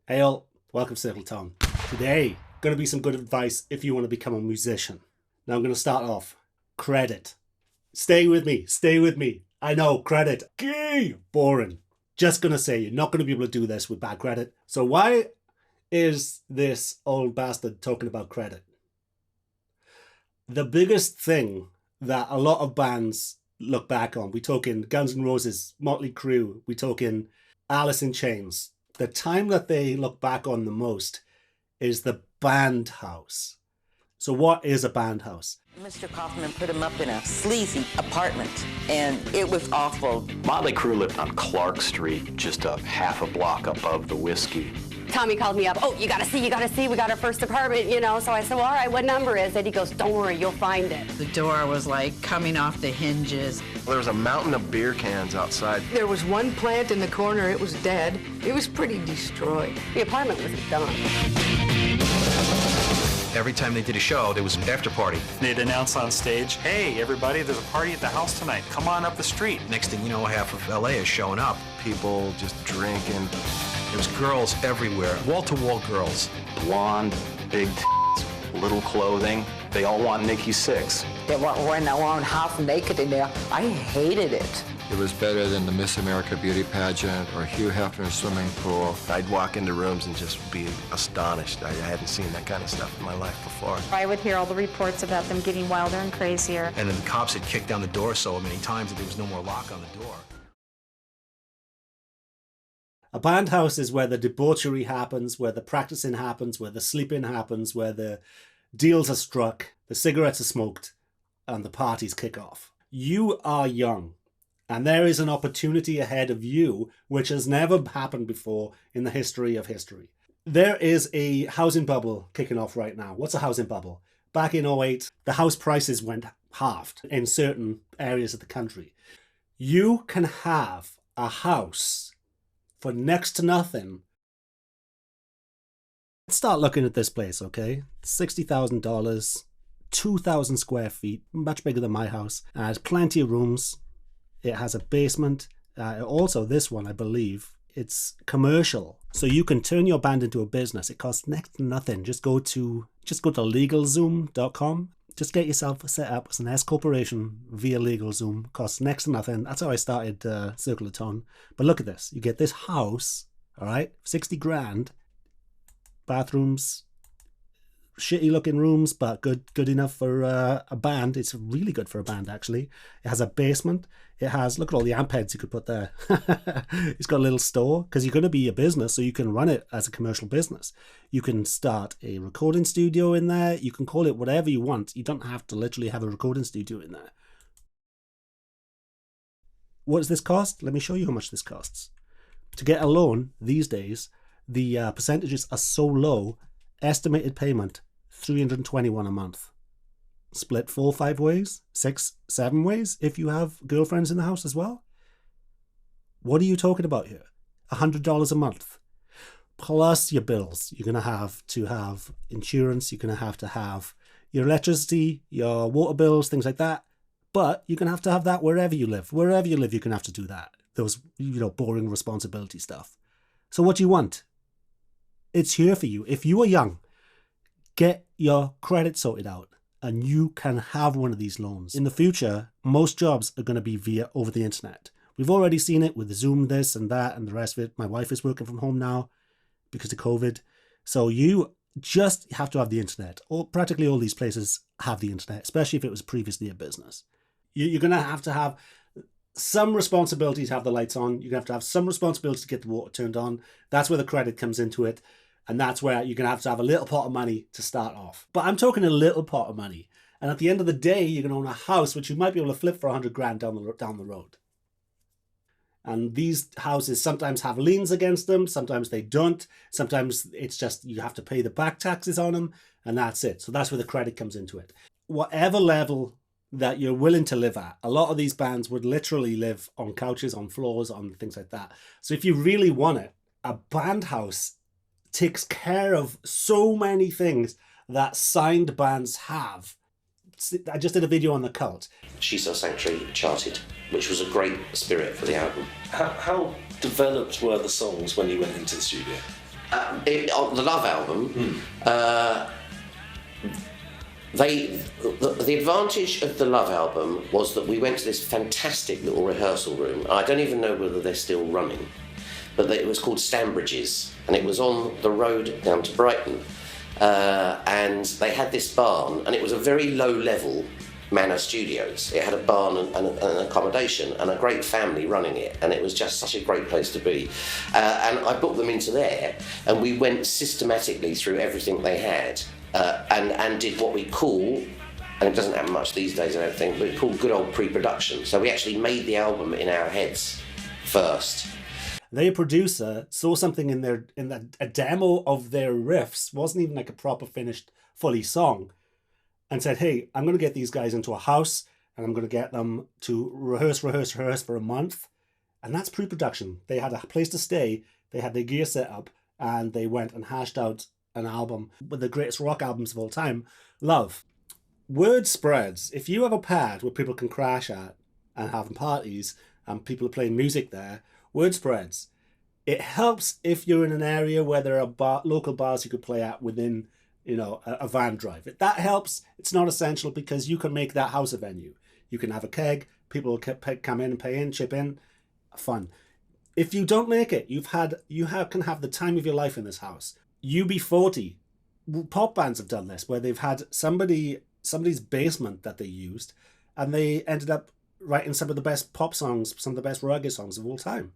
Hey all, welcome to Circle Tom. Today, going to be some good advice if you want to become a musician. Now I'm going to start off. Credit. Stay with me. I know, credit. Gee, boring. Just going to say, you're not going to be able to do this with bad credit. So why is this old bastard talking about credit? The biggest thing that a lot of bands look back on, we talking Guns N' Roses, Motley Crue, we talking Alice in Chains. The time that they look back on the most is the band house. So what is a band house? Mr. Kaufman put him up in a sleazy apartment, and it was awful. Motley Crue lived on Clark Street, just a half a block above the Whiskey. Tommy called me up. Oh, you gotta see, we got our first apartment, you know. So I said, well, all right, what number is it? He goes, don't worry, you'll find it. The door was like coming off the hinges. There was a mountain of beer cans outside. There was one plant in the corner, it was dead. It was pretty destroyed. The apartment wasn't done. Every time they did a show, there was an after party. They'd announce on stage, hey, everybody, there's a party at the house tonight. Come on up the street. Next thing you know, half of LA is showing up. People just drinking. There was girls everywhere, wall-to-wall girls. Blonde, big little clothing. They all want Nikki Sixx. They weren't wearing their own half naked in there. I hated it. It was better than the Miss America beauty pageant or Hugh Hefner swimming pool. I'd walk into rooms and just be astonished. I hadn't seen that kind of stuff in my life before. I would hear all the reports about them getting wilder and crazier. And then the cops had kicked down the door so many times that there was no more lock on the door. A band house is where the debauchery happens, where the practicing happens, where the sleeping happens, where the deals are struck, the cigarettes are smoked, and the parties kick off. You are young, and there is an opportunity ahead of you which has never happened before in the history of history. There is a housing bubble kicking off right now. What's a housing bubble? Back in 2008, the house prices went halved in certain areas of the country. You can have a house for next to nothing. Let's start looking at this place, okay? $60,000, 2,000 square feet, much bigger than my house. It has plenty of rooms. It has a basement. Also, this one, I believe, it's commercial. So you can turn your band into a business. It costs next to nothing. Just go to LegalZoom.com. Just get yourself set up as an S corporation via LegalZoom. Costs next to nothing. That's how I started Circle of Ton. But look at this. You get this house, all right, 60 grand. Bathrooms, shitty looking rooms, but good enough for a band. It's really good for a band, actually. It has a basement. It has, look at all the amp heads you could put there. It's got a little store, because you're going to be a business, so you can run it as a commercial business. You can start a recording studio in there. You can call it whatever you want. You don't have to literally have a recording studio in there. What does this cost? Let me show you how much this costs. To get a loan these days, the percentages are so low, estimated payment, $321 a month. Split 4 or 5 ways, 6, 7 ways if you have girlfriends in the house as well. What are you talking about here? $100 a month. Plus your bills. You're going to have insurance. You're going to have your electricity, your water bills, things like that. But you're going to have that wherever you live. Wherever you live, you're going to have to do that. Those, boring responsibility stuff. So what do you want? It's here for you. If you are young, get your credit sorted out and you can have one of these loans. In the future, most jobs are going to be over the internet. We've already seen it with Zoom, this and that and the rest of it. My wife is working from home now because of COVID. So you just have to have the internet. Practically all these places have the internet, especially if it was previously a business. You're going to have some responsibility to have the lights on. You're going to have some responsibility to get the water turned on. That's where the credit comes into it. And that's where you're going to have a little pot of money to start off. But I'm talking a little pot of money. And at the end of the day, you're going to own a house which you might be able to flip for 100 grand down the road. And these houses sometimes have liens against them. Sometimes they don't. Sometimes it's just you have to pay the back taxes on them. And that's it. So that's where the credit comes into it. Whatever level that you're willing to live at, a lot of these bands would literally live on couches, on floors, on things like that. So if you really want it, a band house takes care of so many things that signed bands have. I just did a video on The Cult. She's Our Sanctuary charted, which was a great spirit for the album. How developed were the songs when you went into the studio? On the Love album, the advantage of the Love album was that we went to this fantastic little rehearsal room. I don't even know whether they're still running, but it was called Stanbridge's, and it was on the road down to Brighton. And they had this barn, and it was a very low-level Manor Studios. It had a barn and an accommodation and a great family running it, and it was just such a great place to be. And I booked them into there, and we went systematically through everything they had, and did what we call, and it doesn't happen much these days I don't think, but it's called good old pre-production. So we actually made the album in our heads first. Their producer saw something in a demo of their riffs, wasn't even like a proper finished fully song, and said, hey, I'm going to get these guys into a house and I'm going to get them to rehearse for a month. And that's pre-production. They had a place to stay, they had their gear set up, and they went and hashed out an album with the greatest rock albums of all time, Love. Word spreads. If you have a pad where people can crash at and having parties and people are playing music there, word spreads. It helps if you're in an area where there are local bars you could play at within, a van drive. That helps. It's not essential because you can make that house a venue. You can have a keg, people will come in and pay in, chip in, fun. If you don't make it, you can have the time of your life in this house. UB40, pop bands have done this, where they've had somebody's basement that they used, and they ended up writing some of the best pop songs, some of the best reggae songs of all time.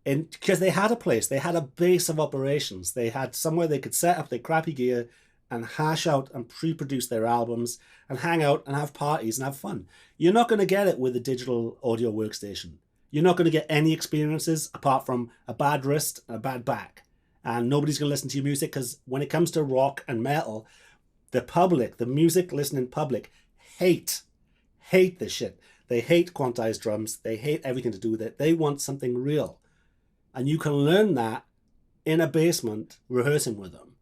And because they had a place, they had a base of operations, they had somewhere they could set up their crappy gear and hash out and pre-produce their albums and hang out and have parties and have fun. You're not going to get it with a digital audio workstation. You're not going to get any experiences apart from a bad wrist and a bad back. And nobody's going to listen to your music, because when it comes to rock and metal, the public, the music listening public, hate this shit. They hate quantized drums. They hate everything to do with it. They want something real. And you can learn that in a basement rehearsing with them.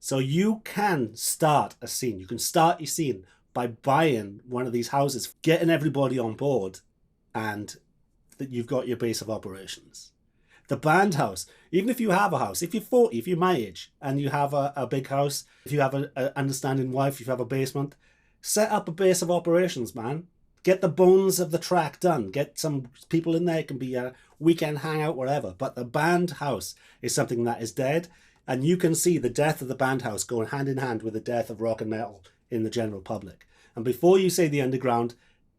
So you can start a scene. You can start your scene by buying one of these houses, getting everybody on board, and that you've got your base of operations. The band house, even if you have a house, if you're 40, if you're my age, and you have a big house, if you have an understanding wife, if you have a basement, set up a base of operations, man. Get the bones of the track done. Get some people in there. It can be a weekend hangout, whatever. But the band house is something that is dead. And you can see the death of the band house going hand in hand with the death of rock and metal in the general public. And before you say the underground,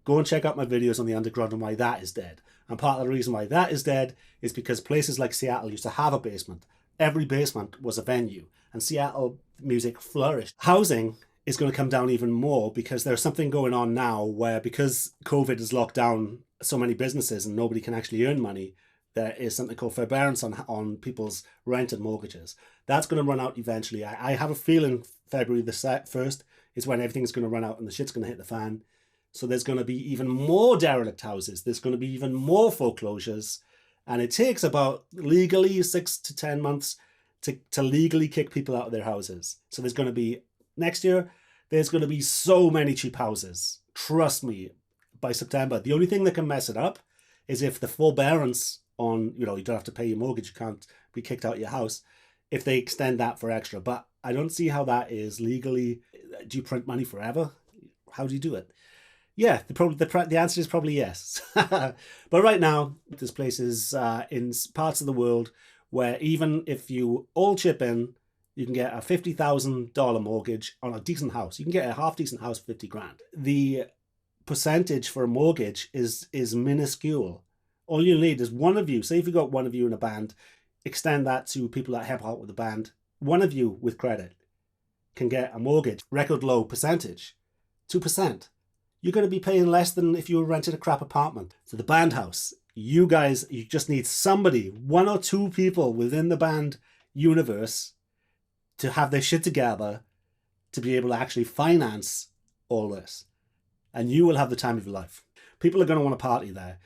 go and check out my videos on the underground and why that is dead. And part of the reason why that is dead is because places like Seattle used to have a basement. Every basement was a venue. And Seattle music flourished. Housing is going to come down even more because there's something going on now where, because COVID has locked down so many businesses and nobody can actually earn money, there is something called forbearance on people's rent and mortgages. That's going to run out eventually. I have a feeling February the 1st is when everything's going to run out and the shit's going to hit the fan. So there's going to be even more derelict houses. There's going to be even more foreclosures. And it takes about legally 6 to 10 months to legally kick people out of their houses. So there's going to be, next year, there's going to be so many cheap houses. Trust me, by September. The only thing that can mess it up is if the forbearance on, you don't have to pay your mortgage, you can't be kicked out of your house, if they extend that for extra. But I don't see how that is legally. Do you print money forever? How do you do it? Yeah, the answer is probably yes. But right now, there's places in parts of the world where even if you all chip in, you can get a $50,000 mortgage on a decent house. You can get a half-decent house for 50 grand. The percentage for a mortgage is minuscule. All you need is one of you. Say if you got one of you in a band, extend that to people that help out with the band. One of you with credit can get a mortgage, record low percentage, 2%. You're going to be paying less than if you were renting a crap apartment. So the band house, you just need somebody, one or two people within the band universe to have their shit together to be able to actually finance all this. And you will have the time of your life. People are going to want to party there.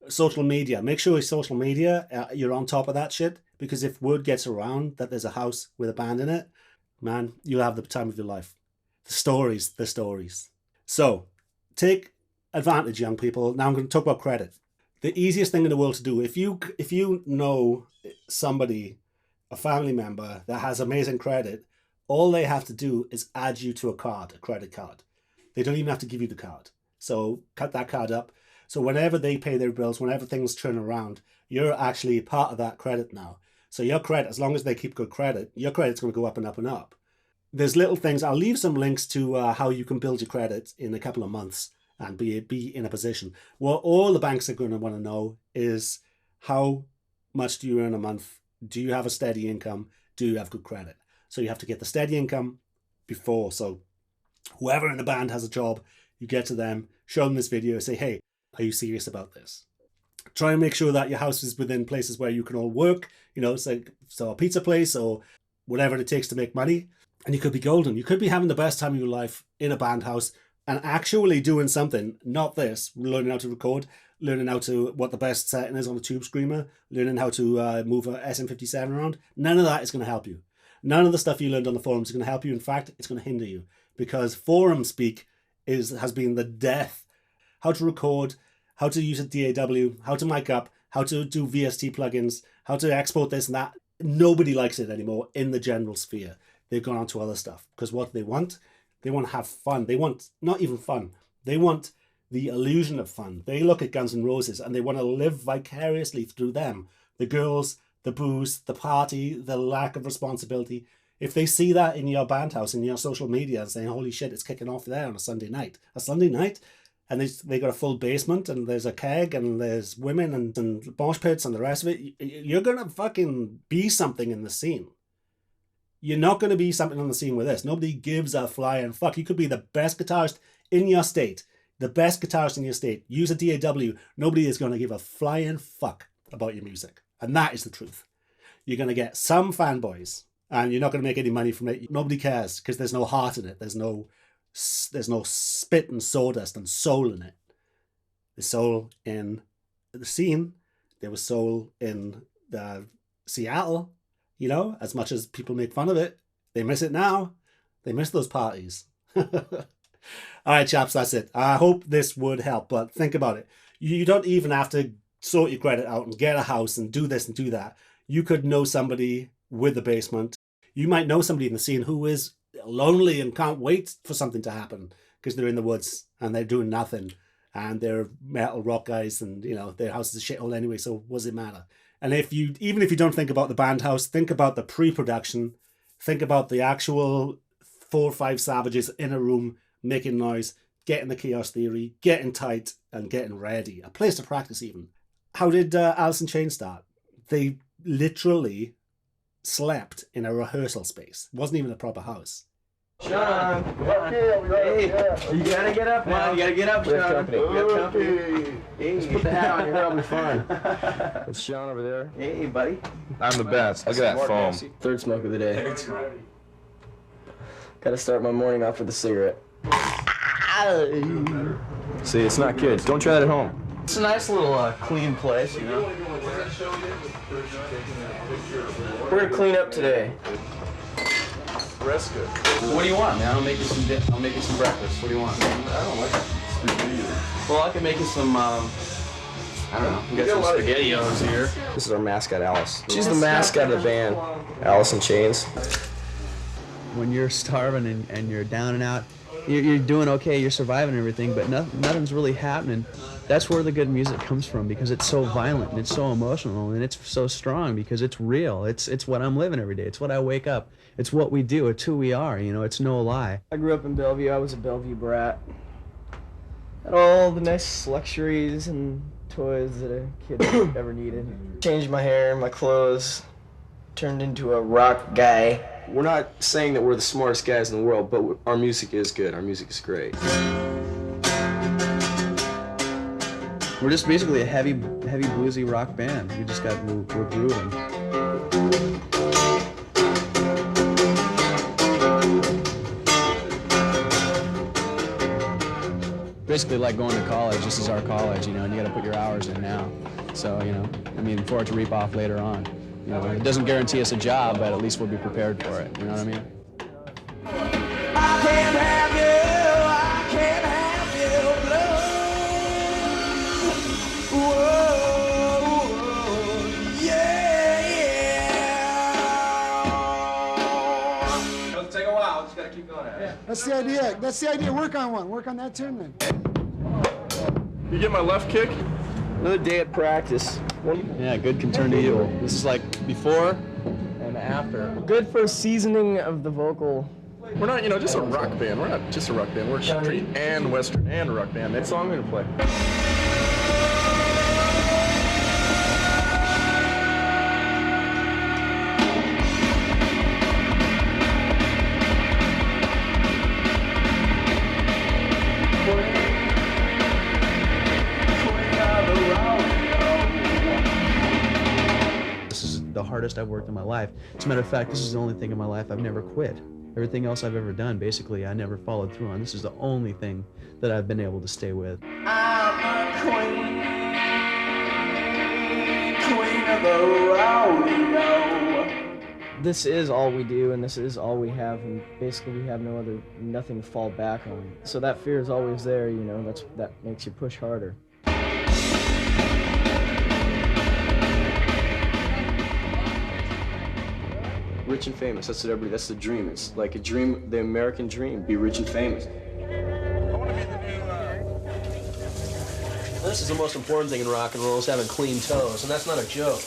Social media, make sure with social media, you're on top of that shit, because if word gets around that there's a house with a band in it, man, you'll have the time of your life. The stories. So, take advantage, young people. Now I'm going to talk about credit. The easiest thing in the world to do, if you know somebody a family member that has amazing credit, all they have to do is add you to a credit card. They don't even have to give you the card. So cut that card up. So whenever they pay their bills, whenever things turn around, you're actually part of that credit now. So your credit, as long as they keep good credit, your credit's going to go up and up and up. There's little things. I'll leave some links to how you can build your credit in a couple of months and be in a position. What all the banks are going to want to know is how much do you earn a month? Do you have a steady income? Do you have good credit? So you have to get the steady income before. So whoever in the band has a job, you get to them, show them this video, say, hey, are you serious about this? Try and make sure that your house is within places where you can all work, so a pizza place or whatever it takes to make money. And you could be golden. You could be having the best time of your life in a band house and actually doing something, not this, learning how to record, learning how to, what the best setting is on a tube screamer, learning how to move a SM57 around. None of that is going to help you. None of the stuff you learned on the forums is going to help you. In fact, it's going to hinder you because forum speak has been the death. How to record, how to use a DAW, how to mic up, how to do VST plugins, how to export this and that. Nobody likes it anymore in the general sphere. They've gone on to other stuff because what they want to have fun. They want not even fun. They want the illusion of fun. They look at Guns N' Roses and they want to live vicariously through them. The girls, the booze, the party, the lack of responsibility. If they see that in your band house, in your social media, and saying, holy shit, it's kicking off there on a Sunday night. And they got a full basement and there's a keg and there's women and mosh pits and the rest of it. You're going to fucking be something in the scene. You're not going to be something on the scene with this. Nobody gives a flying fuck. You could be the best guitarist in your state. The best guitarist in your state. Use a DAW. Nobody is going to give a flying fuck about your music. And that is the truth. You're going to get some fanboys and you're not going to make any money from it. Nobody cares because there's no heart in it. There's no spit and sawdust and soul in it. There's soul in the scene. There was soul in Seattle. As much as people make fun of it, they miss it now. They miss those parties. All right, chaps, that's it. I hope this would help, but think about it. You don't even have to sort your credit out and get a house and do this and do that. You could know somebody with a basement. You might know somebody in the scene who is lonely and can't wait for something to happen because they're in the woods and they're doing nothing and they're metal rock guys and their house is a shithole anyway, so what does it matter? And even if you don't think about the band house, think about the pre-production, think about the actual 4 or 5 savages in a room making noise, getting the chaos theory, getting tight and getting ready, a place to practice even. How did Alice in Chains start? They literally slept in a rehearsal space. It wasn't even a proper house. Sean! Hey, you gotta get up now. You gotta get up, Sean. We have company. Hey. Just put the hat on your head, I'll be fine. It's Sean over there. Hey, buddy. I'm the best. Look at that foam. Third smoke of the day. Gotta start my morning off with a cigarette. See, it's not kids. Don't try that at home. It's a nice little clean place, We're gonna clean up today. What do you want, man? I'll make you some breakfast. What do you want? I don't like it. Well, I can make you some, I don't know. We got some SpaghettiOs here. This is our mascot, Alice. She's the mascot of the band, Alice in Chains. When you're starving and you're down and out, you're doing okay, you're surviving and everything, but nothing's really happening. That's where the good music comes from, because it's so violent and it's so emotional and it's so strong because it's real. It's what I'm living every day. It's what I wake up. It's what we do. It's who we are. It's no lie. I grew up in Bellevue. I was a Bellevue brat. Had all the nice luxuries and toys that a kid ever needed. Changed my hair, my clothes, turned into a rock guy. We're not saying that we're the smartest guys in the world, but our music is good. Our music is great. We're just basically a heavy bluesy rock band. We're grooving. Basically like going to college. This is our college, and you got to put your hours in now. So, for it to reap off later on. It doesn't guarantee us a job, but at least we'll be prepared for it. You know what I mean? I can't have you, I can't have you blue. Whoa, yeah, yeah. That's the idea. That's the idea. Work on one. Work on that tune then. You get my left kick? Another day at practice. Yeah, good can turn to evil. This is like before and after. Good for seasoning of the vocal. We're not, just a rock band. We're not just a rock band. We're street and western and rock band. That's all I'm gonna play. This is the hardest I've worked in my life. As a matter of fact, this is the only thing in my life I've never quit. Everything else I've ever done, basically, I never followed through on. This is the only thing that I've been able to stay with. I'm a queen of the rodeo. This is all we do, and this is all we have, and basically we have nothing to fall back on. So that fear is always there, that makes you push harder. Rich and famous, that's the dream. It's like a dream, the American dream, be rich and famous. This is the most important thing in rock and roll, is having clean toes, and that's not a joke.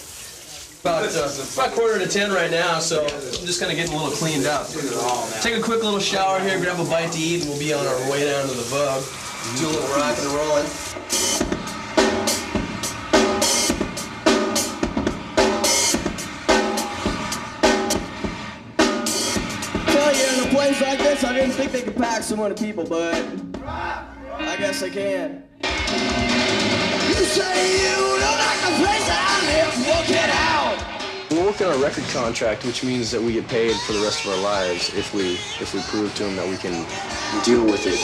About 9:45 right now, so I'm just kind of getting a little cleaned up. Take a quick little shower here, grab a bite to eat, and we'll be on our way down to the Vogue. Do a little rocking and rolling. In a place like this, I didn't think they could pack so many people, but I guess they can. You say you don't like the place I live, well get out! We're working on a record contract, which means that we get paid for the rest of our lives if we prove to them that we can deal with it.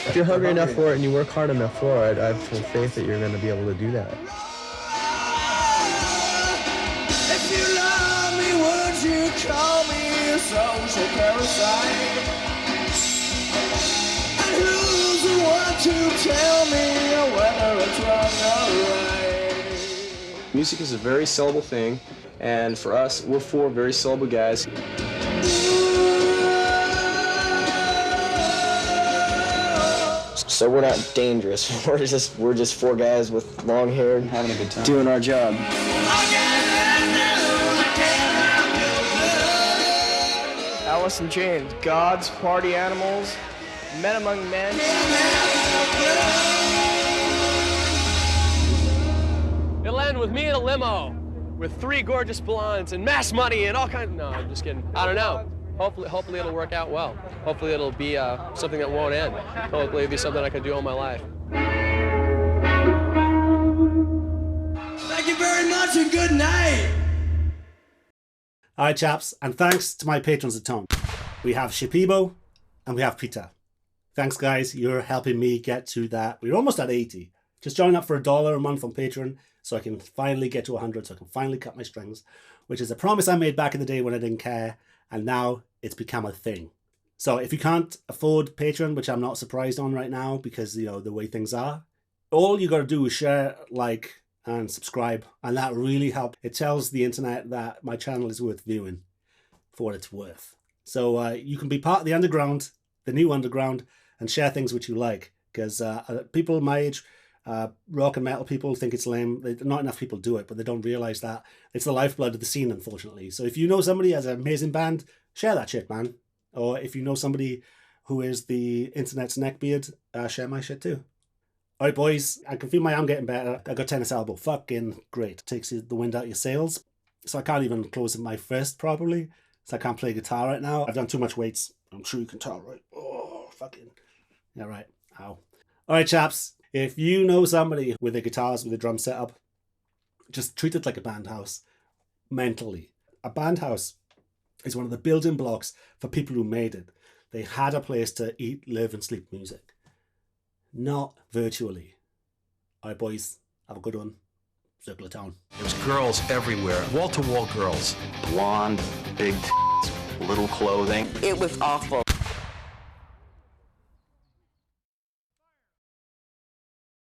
If you're hungry enough for it and you work hard enough for it, I have full faith that you're going to be able to do that. If you love me, would you call me a social parasite? And who's the one to tell me whether it's wrong or right? Music is a very sellable thing, and for us, we're four very sellable guys. So we're not dangerous. We're just four guys with long hair having a good time, doing our job. Alice in Chains, gods, party animals, men among men. It'll end with me in a limo with 3 gorgeous blondes and mass money and all kinds. No, I'm just kidding. I don't know. Hopefully it'll work out well. Hopefully it'll be something that won't end. Hopefully it'll be something I can do all my life. Thank you very much and good night. All right, chaps, and thanks to my patrons at home. We have Shipibo and we have Peter. Thanks, guys. You're helping me get to that. We're almost at 80. Just join up for $1 a month on Patreon so I can finally get to 100, so I can finally cut my strings, which is a promise I made back in the day when I didn't care, and now it's become a thing. So if you can't afford Patreon, which I'm not surprised on right now because, the way things are, all you got to do is share, like, and subscribe, and that really helps. It tells the internet that my channel is worth viewing for what it's worth. So you can be part of the underground, the new underground, and share things which you like, because people my age, rock and metal people, think it's lame. Not enough people do it, but they don't realize that it's the lifeblood of the scene, unfortunately. So if you know somebody has an amazing band, share that shit, man. Or if you know somebody who is the internet's neckbeard, share my shit too. All right, boys, I can feel my arm getting better. I got tennis elbow. Fucking great. Takes the wind out of your sails. So I can't even close my fist properly. So I can't play guitar right now. I've done too much weights. I'm sure you can tell, right? Oh, fucking. Yeah, right. Ow. All right, chaps. If you know somebody with their guitars, with a drum setup, just treat it like a band house. Mentally. A band house is one of the building blocks for people who made it. They had a place to eat, live, and sleep music. Not virtually. All right, boys. Have a good one. Circle of Town. There was girls everywhere. Wall-to-wall girls. Blonde, big little clothing. It was awful.